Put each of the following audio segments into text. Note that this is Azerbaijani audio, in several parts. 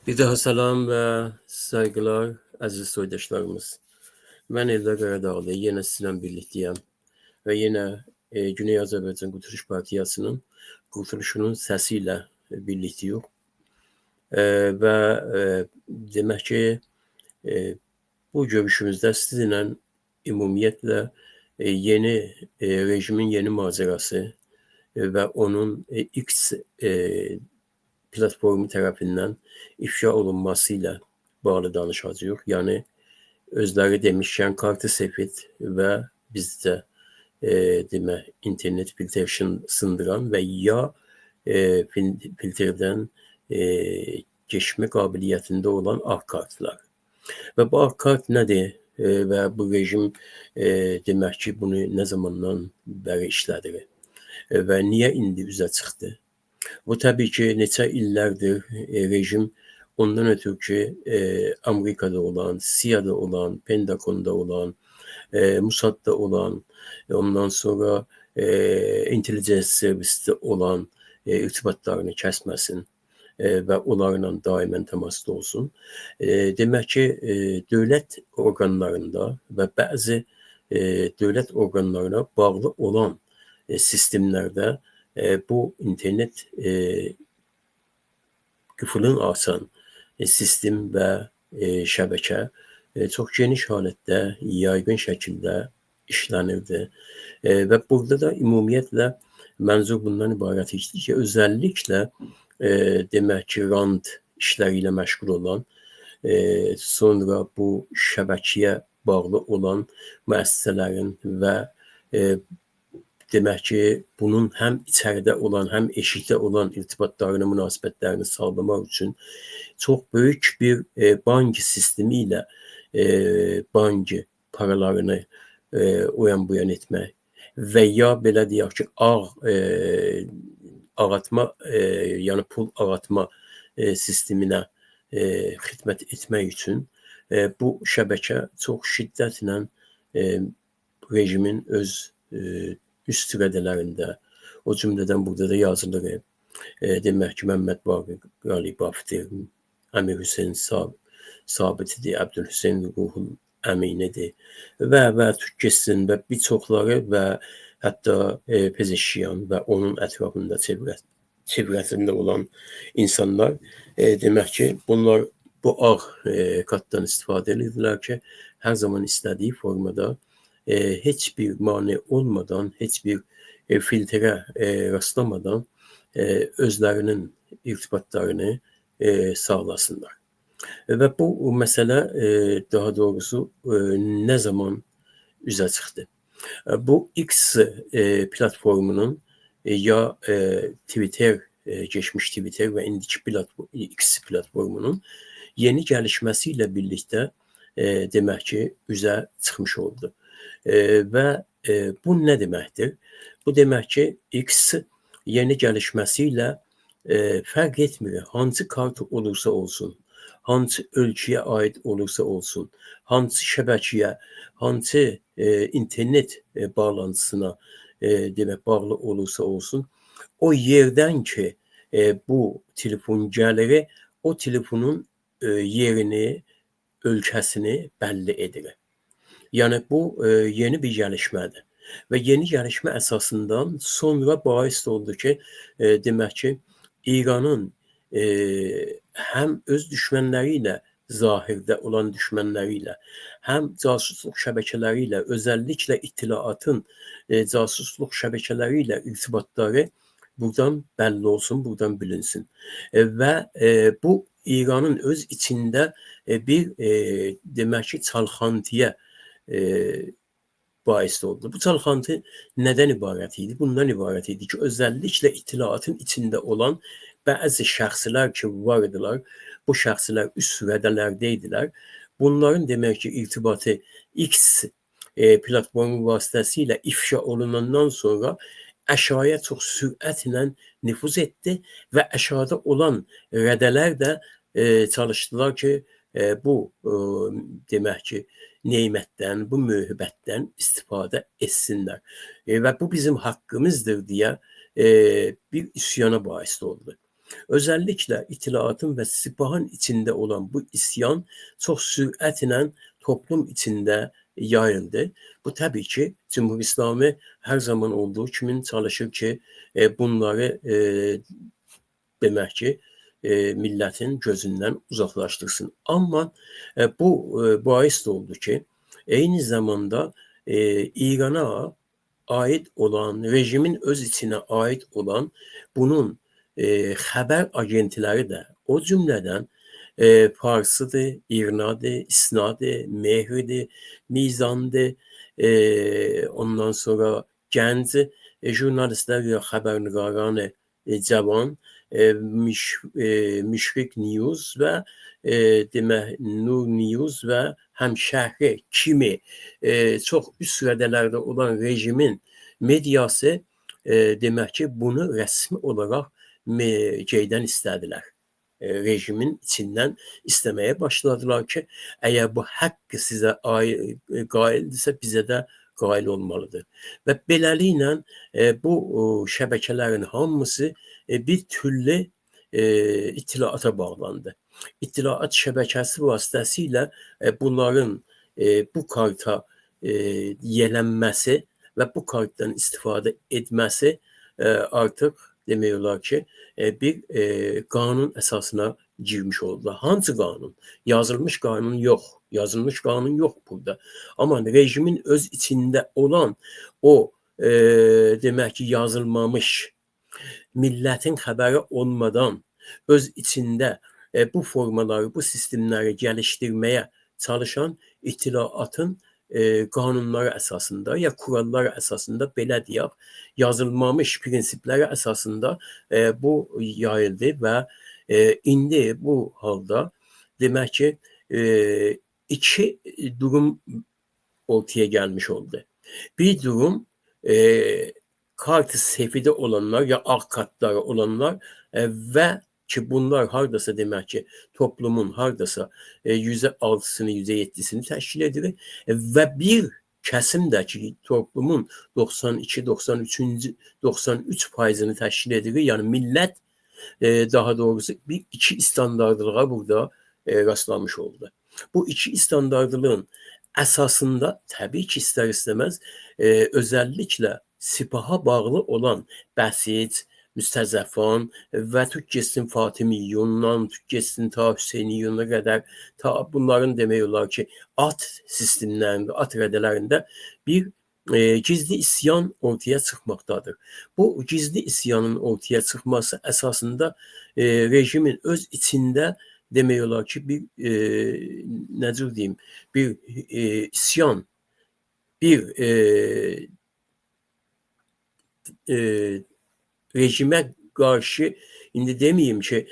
Bir daha salam ve saygılar aziz soydaşlarımız. Ben Eldar Qaradağlı, yine sizinle birlikteyim ve yine Güney Azerbaycan Qurtuluş Partiyasının qurtuluşunun səsiylə birlikteyik. Və demək ki, bu görüşümüzdə sizinlə ümumiyyətlə yeni rejimin yeni macərası və onun X platformu tərəfindən ifşa olunması ilə bağlı danışacağıq. Yəni özləri demişkən kartı sefid və bizdə demək internet filtr sındıran və ya filtrdən geçmə qabiliyyətində olan ağ kartlar. Və bu ağ kart nədir? Və bu rejim demək ki, bunu nə zamandan bəri işlədir və niyə indi üzə çıxdı? Bu təbii ki, neçə illərdir rejim ondan ötürü ki, Amerikada olan, CIA-da olan, Pentagonda olan, Mossad'da olan, ondan sonra intelligence servisi olan irtibatlarını kəsməsin və onlarla daimən təmasda olsun. Demək ki, dövlət orqanlarında və bəzi dövlət orqanlarına bağlı olan sistemlərdə bu internet qıfılın açan sistem və şəbəkə çox geniş halətdə, yaygın şəkildə işlənirdi. Və burada da ümumiyyətlə mənzur bundan ibarət idi ki, özəlliklə demək ki, rant işləri ilə məşğul olan, sonra bu şəbəkəyə bağlı olan müəssisələrin və demək ki, bunun həm içəridə olan, həm eşikdə olan irtibatlarını, münasibətlərini sağlamaq üçün çox böyük bir bank sistemi ilə bank paralarını o yan bu yan etmək və ya belə deyək ki, ağatma, yəni pul ağatma sisteminə xidmət etmək üçün bu şəbəkə çox şiddətlə rejimin öz üst rədələrində, o cümlədən burada da yazılır. Demək ki, Məmməd Baqir Qalibovdur, Əmir Hüseyn Sabitidir, Əbdülhüseyn Ruhul Əminidir və Türkçesin və bir çoxları və hətta Pezeşiyan və onun ətrafında çevrəsində olan insanlar demək ki, bunlar bu ağ kartdan istifadə edirdilər ki, hər zaman istədiyi formada heç bir mane olmadan, heç bir filtrə rastlamadan özlərinin irtibatlarını sağlasınlar. Və bu məsələ daha doğrusu nə zaman üzə çıxdı? Bu X platformunun ya Twitter, geçmiş Twitter və indiki X platformunun yeni gəlişməsi ilə birlikdə demək ki, üzə çıxmış oldu. Və bu nə deməkdir? Bu demək ki, X yeni gəlişməsi ilə fərq etmir, hansı kart olursa olsun, hansı ölkəyə aid olursa olsun, hansı şəbəkəyə, hansı internet bağlantısına demək bağlı olursa olsun, o yerdən ki bu telefon gəlir, o telefonun yerini, ölkəsini bəlli edir. Yəni bu yeni bir gəlişmədir və yeni gəlişmə əsasından sonra bahis oldu ki, demək ki, İranın həm öz düşmənləri ilə, zahirdə olan düşmənləri ilə, həm casusluq şəbəkələri ilə, özəlliklə ittilaatın casusluq şəbəkələri ilə irtibatları buradan bəlli olsun, buradan bilinsin. Və bu İranın öz içində bir demək ki, çalxantıya bahis oldu. Bu çalxantı nədən ibarət idi? Bundan ibarət idi ki, özəlliklə ittilaatın içində olan bəzi şəxslər ki, var idilər, bu şəxslər üst rədələrdə idilər. Bunların demək ki, irtibatı X platformu vasitəsilə ifşa olunandan sonra aşağıya çox sürətlə nüfuz etdi və aşağıda olan rədələr də çalışdılar ki, bu demək ki, nemətdən, bu möhbətdən istifadə etsinlər. Və bu bizim haqqımızdır deyə bir üsyana bahis oldu. Özellikle itilaatın ve sipahın içinde olan bu isyan çok süratle toplum içinde yayıldı. Bu tabii ki Cumhur İslami her zaman olduğu kimin çalışır ki bunları demək ki, millətin gözündən uzaqlaşdırsın. Amma bu bais də oldu ki, eyni zamanda İrana ait olan, rejimin öz içine ait olan bunun xəbər agentləri də, o cümlədən Farsıdır, İrnadır, İsnadır, Mehridir, Mizandır, ondan sonra gənc jurnalistlər ya xəbərnigaran cavan, Müşrik News və demək Nur News və Həmşəhri kimi çox üst rədələrdə olan rejimin medyası demək ki, bunu rəsmi olaraq şeydən istədilər. Rejimin içindən istəməyə başladılar ki, əgər bu haqq sizə qaildirsə, bizə də qail olmalıdır. Və beləliklə bu şəbəkələrin hamısı bir türlü itilaata bağlandı. İtilaat şəbəkəsi vasitəsilə bunların bu karta yiyələnməsi və bu kartdan istifadə etməsi artıq demək olar ki, bir qanun əsasına girmiş oldular. Hansı qanun? Yazılmış qanun yox. Yazılmış qanun yox burada. Amma rejimin öz içində olan o demək ki, yazılmamış millətin xəbəri olmadan öz içində bu formaları, bu sistemləri gəlişdirməyə çalışan itilaatın qanunları əsasında ya kuralları əsasında belə deyək, yazılmamış prinsipləri əsasında bu yayıldı və indi bu halda demək ki, iki durum ortaya gelmiş oldu. Bir durum kartı sefide olanlar ya ağ kartları olanlar ve ki bunlar hardasa demek ki toplumun hardasa %6'sını %7'sini təşkil edir ve bir kəsim də ki toplumun 92-93% təşkil edir. Yani millet daha doğrusu bir iki standartlığa burada rastlanmış oldu. Bu iki standartlığın əsasında təbii ki ister istemez özellikle sipaha bağlı olan Bəsit, Müstəzəfan və tut getsin Fatimi Yunnan, tut getsin ta Hüseyni Yunana qədər ta bunların demək olar ki at sistemlərində, at rədələrində bir gizli isyan ortaya çıxmaqdadır. Bu gizli isyanın ortaya çıxması əsasında rejimin öz içində demək olar ki bir necə deyim, bir isyan, bir rejime karşı indi demeyeyim ki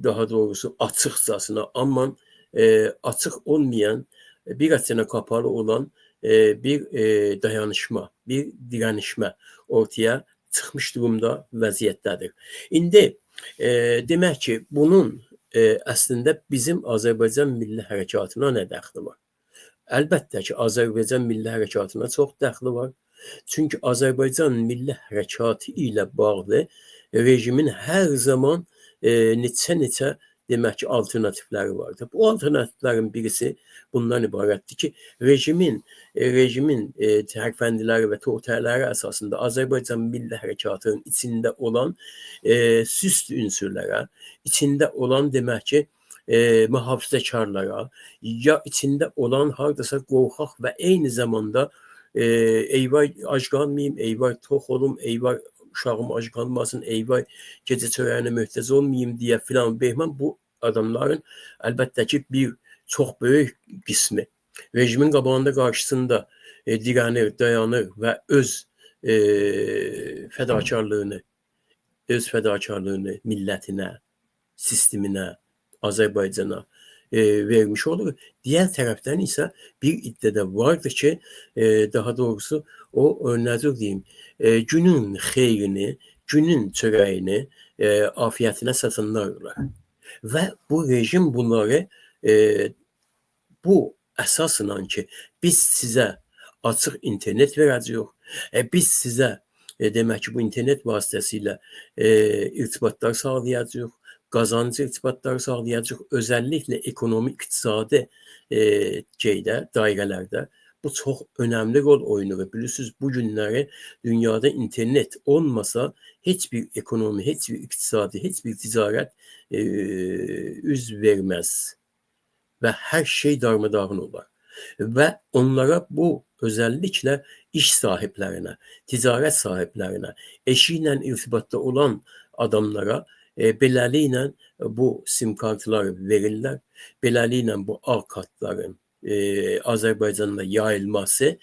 daha doğrusu açıkçasına ama açık olmayan bir açına kapalı olan bir dayanışma, bir direnişme ortaya çıxmış durumda vəziyyətdədir. İndi demək ki bunun əslində bizim Azərbaycan Milli Hərəkatına nə dəxli var? Əlbəttə ki Azərbaycan Milli Hərəkatına çox dəxli var. Çünki Azərbaycan Milli Hərəkatı ilə bağlı rejimin hər zaman neçə demək ki alternatifləri vardır. Bu alternatiflərin birisi bundan ibarətdir ki, rejimin tərəfəndiləri və totəlləri əsasında Azərbaycan Milli Hərəkatının içində olan süst ünsürlərə, içində olan demək ki, mühafizəkarlara, ya içində olan hardasa qorxaq və eyni zamanda eyvay ac qalmayayım, eyvay tox olum, eyvay uşağım ac qalmasın, eyvay gecə çörəyinə möhtac olmayayım deyə filan behman bu adamların əlbəttə ki bir çox böyük qismi rejimin qabağında qarşısında dirənir, dayanır və öz fədakarlığını millətinə, sisteminə, Azərbaycana vermiş olur. Diğer tərəfdən isə bir iddia vardır ki, daha doğrusu o nədir deyim, günün xeyrini, günün çörəyini afiyətinə satanlardır. Və bu rejim bunları bu əsasla ki, biz sizə açıq internet verəcəyik, biz sizə demək ki, bu internet vasitəsilə irtibatlar sağlayacaq, qazancı irtibatları sağlayacaq, özəlliklə ekonomi, iqtisadi dairələrdə bu çox önəmli rol oynayır. Bilirsiniz, bu günləri dünyada internet olmasa heç bir ekonomi, heç bir iqtisadi, heç bir ticarət üz verməz və hər şey darmadağın olar. Və onlara bu özəlliklə iş sahiblərinə, ticarət sahiblərinə, eşi ilə irtibatda olan adamlara beləliklə bu sim kartları verirlər. Beləliklə bu ağ kartların Azərbaycanda yayılması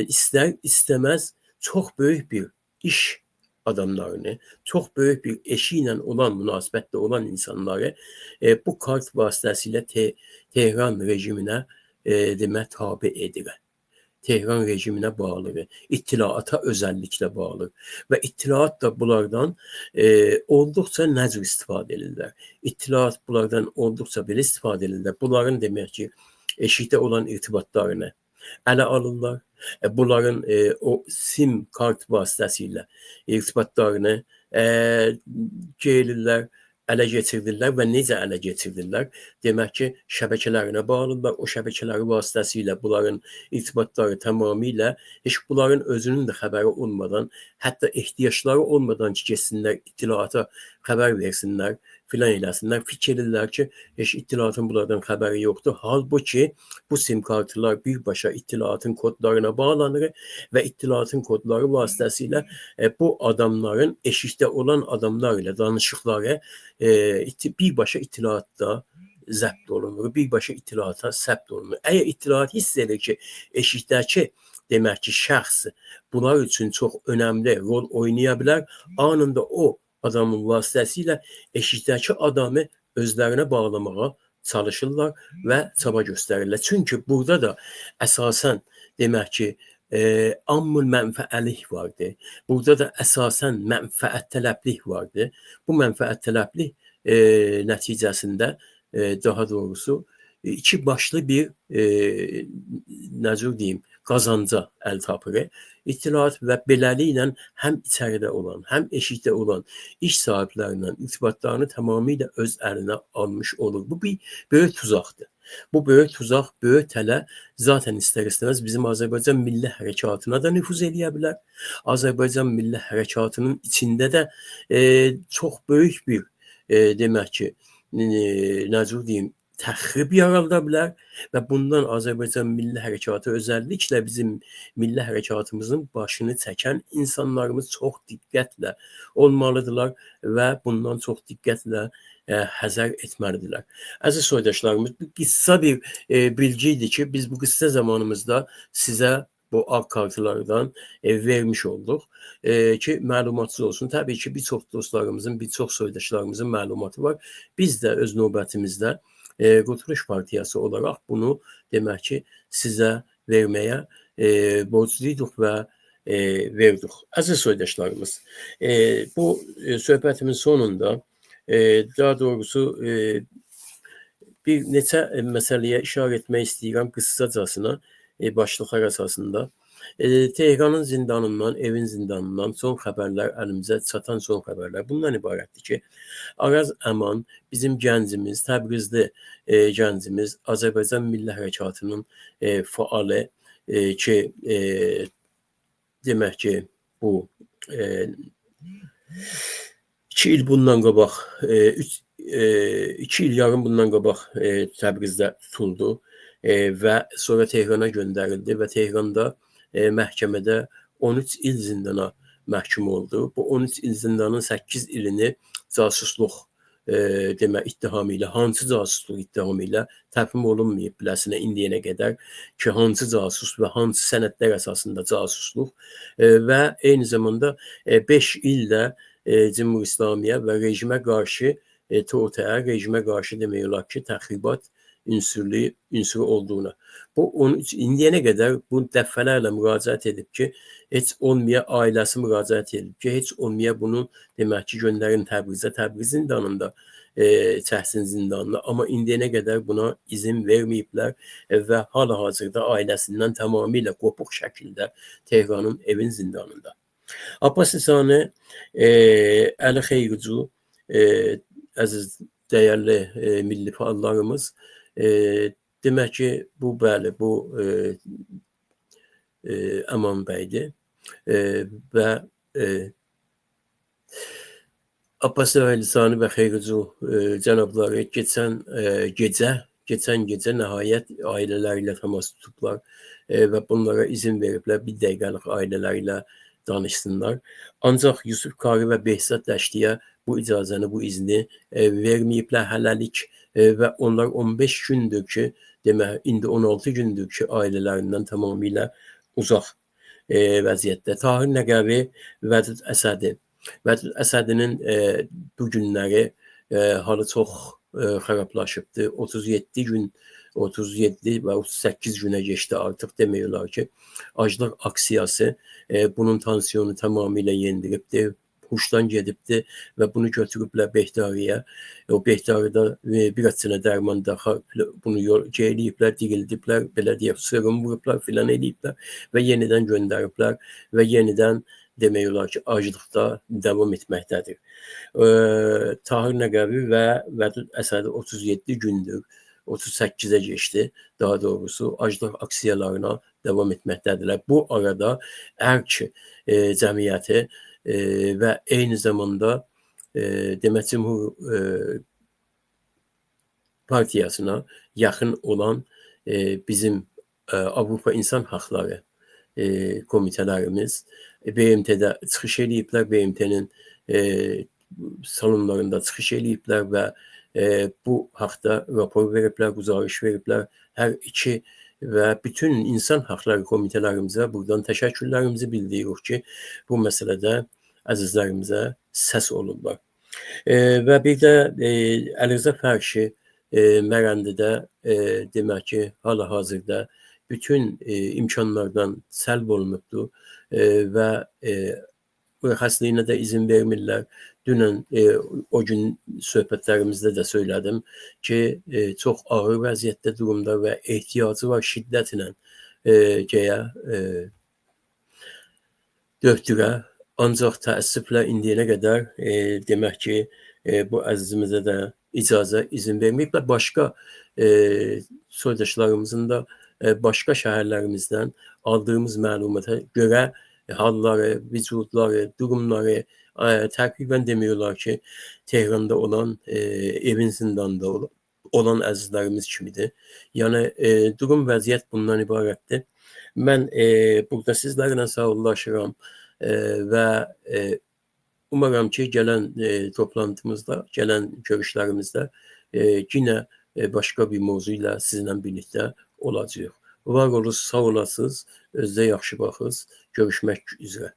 istər istəməz çox böyük bir iş adamlarını, çox böyük bir eşi ilə olan münasibətdə olan insanları bu kart vasitəsilə Tehran rejiminə demək tabe edir. Tehran rejiminə bağlıdır. İttilaata özəlliklə bağlı. Və ittilaat da bunlardan olduqca nəcür istifadə edirlər. İttilaat bunlardan olduqca belə istifadə edirlər. Bunların demək ki, eşikdə olan irtibatlarını ələ alırlar. Bunların o sim kart vasitəsilə irtibatlarını gəlirlər, ələ keçirdirlər və necə ələ keçirdirlər? Demək ki, şəbəkələrinə bağlıdırlar. O şəbəkələri vasitəsilə bunların irtibatları tamamilə heç bunların özünün də xəbəri olmadan, hətta ehtiyacları olmadan ki, keçsinlər, ittilaata xəbər versinlər, filan eləsinlər, fikirlirlər ki, heç ittilaatın bunlardan xəbəri yoxdur. Halbuki bu sim kartlar birbaşa ittilaatın kodlarına bağlanır və ittilaatın kodları vasitəsilə bu adamların eşikdə olan adamlar ilə danışıqları birbaşa ittilaatda zəbt olunur, birbaşa ittilaata səbt olunur. Əgər ittilaat hiss edir ki, eşikdəki demək ki, şəxs bunlar üçün çox önəmli rol oynaya bilər, anında o adamın vasitəsilə eşikdəki adamı özlərinə bağlamağa çalışırlar və çaba göstərirlər. Çünki burada da əsasən demək ki, ammül mənfəəlik vardır. Burada da əsasən mənfəət tələblik vardır. Bu mənfəət tələblik nəticəsində daha doğrusu iki başlı bir necə deyim, qazanca əl tapır. İttilaat və beləliklə həm içəridə olan, həm eşikdə olan iş sahiblərindən irtibatlarını tamamilə öz əlinə almış olur. Bu bir böyük tuzaqdır. Bu böyük tuzaq, böyük tələ zaten istər-istəməz bizim Azərbaycan milli hərəkatına da nüfuz eləyə bilər. Azərbaycan milli hərəkatının içində də çox böyük bir demək ki, necə deyim, təxrib yarada bilər və bundan Azərbaycan milli hərəkatı özəlliklə bizim milli hərəkatımızın başını çəkən insanlarımız çox diqqətlə olmalıdırlar və bundan çox diqqətlə həzər etməlidirlər. Əziz soydaşlarımız, bu qısa bir bilgi idi ki, biz bu qısa zamanımızda sizə bu ağ kartlardan vermiş olduq ki, məlumatsız olsun. Təbii ki, bir çox dostlarımızın, bir çox soydaşlarımızın məlumatı var. Biz də öz növbətimizdə Qurtuluş Partiyası olaraq bunu demək ki, sizə verməyə borcluyduq və verdik. Əziz soydaşlarımız, bu söhbətimin sonunda daha doğrusu bir neçə məsələyə işarə etmək istəyirəm qısacasına başlıqlar əsasında. Tehranın zindanından, evin zindanından son xəbərlər, əlimizə çatan son xəbərlər bundan ibarətdir ki, Araz Əman, bizim gəncimiz, Təbrizli gəncimiz, Azərbaycan Milli Hərəkatının fəalı ki, demək ki, bu 2 il bundan qabaq, 2 il yarım bundan qabaq Təbrizdə tutuldu və sonra Tehrana göndərildi və Tehranda məhkəmədə 13 il zindana məhkum oldu. Bu 13 il zindanın 8 ilini casusluq demək ittihamı ilə, hansı casusluq ittihamı ilə təqdim olunmayıb biləsinə indiyənə qədər ki, hansı casus və hansı sənədlər əsasında casusluq və eyni zamanda 5 ildə Cümhur İslamiyyə və rejimə qarşı TOTə, rejimə qarşı demək olar ki, təxribat ünsürü olduğuna. Bu indiyənə qədər bu dəfələrlə müraciət edib ki, heç olmaya ailəsi müraciət edib ki, heç olmaya bunu demək ki, göndərin Təbrizə, Təbriz zindanında çəksin zindanına. Amma indiyənə qədər buna izin verməyiblər və hal-hazırda ailəsindən tamamilə qopuq şəkildə Tehranın evin zindanında. Abbas İsani, Əli Xeyrucu, əziz, dəyərli milli fəallarımız, demək ki, bu bəli, bu Əman bəydir və Abbas Əlisani və Xeyrucu cənabları keçən gecə nəhayət ailələrlə təmas tutublar və bunlara izin veriblər, bir dəqiqəlik ailələrlə danışsınlar. Ancaq Yusuf Kari və Behzad Dəştiyə bu icazəni, bu izni verməyiblər hələlik və onlar 15 gündür ki, demək, indi 16 gündür ki, ailələrindən tamamilə uzaq vəziyyətdə. Tahir Nəqəvi, Vədud Əsədi. Vədud Əsədinin bu günləri halı çox xarablaşıbdır. 37 gün, 37 və 38 günə geçdi artıq, demək olar ki, aclıq aksiyası bunun tansiyonu tamamilə yendiribdir, huşdan gedibdir və bunu götürüblər Behtariyə. O Behtarıda bir açına dərman daha bunu eləyiblər, dirildiblər, belə deyək, serum vurublar, filan eləyiblər və yenidən göndəriblər və yenidən demək olar ki, aclıqda davam etməkdədir. Tahir Nəqəvi və Vədud Əsədi 37 gündür, 38-ə geçdi, daha doğrusu aclıq aksiyalarına davam etməkdədirlər. Bu arada Ərk cəmiyyəti və eyni zamanda demək, Cumhur Partiyasına yaxın olan bizim Avropa İnsan Haqları komitələrimiz BMT-də çıxış eləyiblər, BMT-nin salonlarında çıxış eləyiblər və bu haqda rapor veriblər, quzarış veriblər. Hər iki və bütün insan haqları komitələrimizə buradan təşəkkürlərimizi bildiririk ki, bu məsələdə əzizlərimizə səs olurlar. Və bir də Əlirza Fərşi Mərəndidə demək ki, hal-hazırda bütün imkanlardan səlb olunubdur və xəstəliyinə də izin vermirlər. Dünən o gün söhbətlərimizdə də söylədim ki, çox ağır vəziyyətdə durumda və ehtiyacı var şiddətlə döktürə. Ancaq təəssüflə indiyənə qədər demək ki, bu əzizimizə də izin verməyiblər. Başqa soydaşlarımızın da başqa şəhərlərimizdən aldığımız məlumata görə halları, vücudları, durumları təqribən demək olar ki, Tehranda olan, evin zindanda olan əzizlərimiz kimidir. Yəni, durum, vəziyyət bundan ibarətdir. Mən burada sizlərlə sağollaşıram və umaram ki, gələn toplantımızda, gələn görüşlərimizdə yenə başqa bir mövzu ilə sizinlə birlikdə olacaq. Var olun, sağ olasınız, özünüzə yaxşı baxın, görüşmək üzrə.